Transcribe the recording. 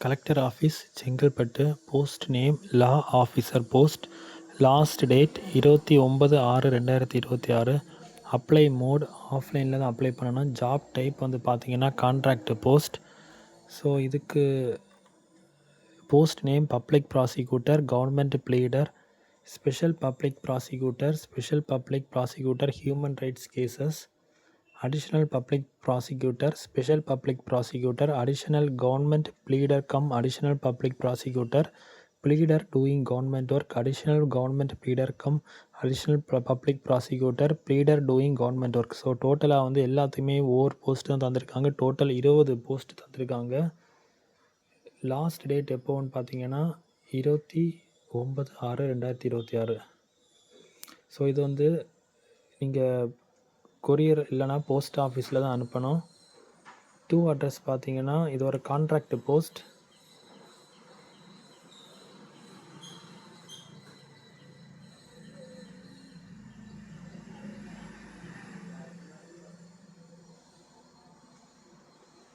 Collector office செங்கல்பட்டு. Post name law officer post. Last date 29/6/2026. Apply mode ஆஃப்லைனில் தான் apply பண்ணணும். ஜாப் டைப் வந்து பார்த்தீங்கன்னா கான்ட்ராக்ட் போஸ்ட். ஸோ இதுக்கு post name public prosecutor, government pleader, special public prosecutor human rights cases, additional public prosecutor, special public prosecutor, additional government pleader cum additional public prosecutor, pleader doing government work, additional government pleader cum additional public prosecutor, pleader doing government work. So டோட்டலாக வந்து எல்லாத்துக்குமே ஒவ்வொரு post தான் தந்திருக்காங்க. Total 20 post தந்திருக்காங்க. Last date எப்போன்னு பார்த்தீங்கன்னா 29/6/2026. So இது வந்து நீங்கள் கொரியர் இல்லைனா போஸ்ட் ஆஃபீஸில் தான் அனுப்பணும். அட்ரஸ் பார்த்தீங்கன்னா இது ஒரு கான்ட்ராக்ட் போஸ்ட்.